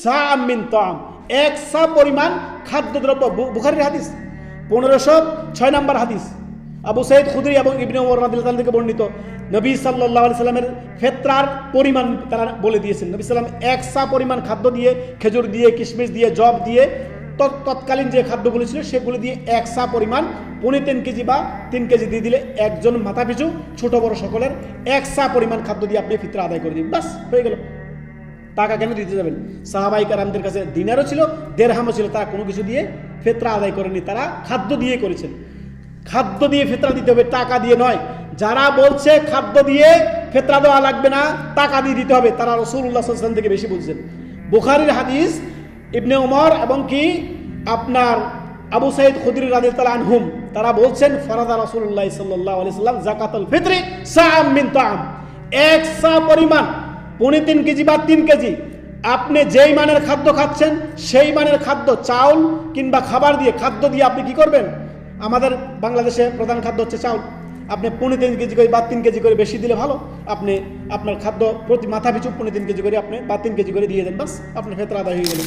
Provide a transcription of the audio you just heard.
সাআম মিন তাআম, এক সা পরিমাণ খাদ্যদ্রব্য। বুখারীর হাদিস 1506 নম্বর হাদিস, আবু সাঈদ খুদরি এবং ইবনে ওমর রাদিয়াল্লাহু তাআলা থেকে বর্ণিত। নবী সাল্লাল্লাহু আলাইহি সাল্লামের ফিতরার পরিমাণ তারা বলে দিয়েছেন। নবী সাল্লাম এক সা পরিমাণ খাদ্য দিয়ে, খেজুর দিয়ে, কিশমিশ দিয়ে, জব দিয়ে, তৎকালীন যে খাদ্যগুলো ছিল সেগুলো দিয়ে এক সা পরিমাণ 3.5 কেজি বা 3 কেজি দিয়ে দিলে একজন মাথা পিছু ছোট বড় সকলের এক সা পরিমাণ খাদ্য দিয়ে আপনি ফিতরা আদায় করে দিন, বাস হয়ে গেল। টাকা কেন দিতে যাবেন? সাহাবায়ে কেরামদের কাছে দিনারও ছিল, দেরহামও ছিল, তারা কোনো কিছু দিয়ে ফিতরা আদায় করেনি, তারা খাদ্য দিয়ে করেছেন। খাদ্য দিয়ে ফিতরা দিতে হবে, টাকা দিয়ে নয়। যারা বলছে খাদ্য দিয়ে ফিতরা দেওয়া লাগবে না, টাকা দিয়ে দিতে হবে, তারা রাসূলুল্লাহ সাল্লাল্লাহু আলাইহি ওয়াসাল্লাম থেকে বেশি বুঝছেন। বুখারীর হাদিস, ইবনে ওমর এবং কি আপনার আবু সাঈদ খুদরি রাদিয়াল্লাহু তাআলা আনহুম, তারা বলছেন ফরাদা রাসূলুল্লাহ সাল্লাল্লাহু আলাইহি ওয়াসাল্লাম যাকাতুল ফিতরি সাআম মিন তাআম, এক সা পরিমাণ 3.5 কেজি বা 3 কেজি আপনি যেই মানের খাদ্য খাচ্ছেন সেই মানের খাদ্য, চাউল কিংবা খাবার দিয়ে, খাদ্য দিয়ে আপনি কি করবেন? আমাদের বাংলাদেশে প্রধান খাদ্য হচ্ছে চাউল। আপনি 3.5 কেজি করে বা 3 কেজি করে বেশি দিলে ভালো। আপনি আপনার খাদ্য প্রতি মাথা পিছু 3.5 কেজি করে আপনি বা 3 কেজি করে দিয়ে দেন, বাস আপনার ফিতরা আদায় হয়ে গেল।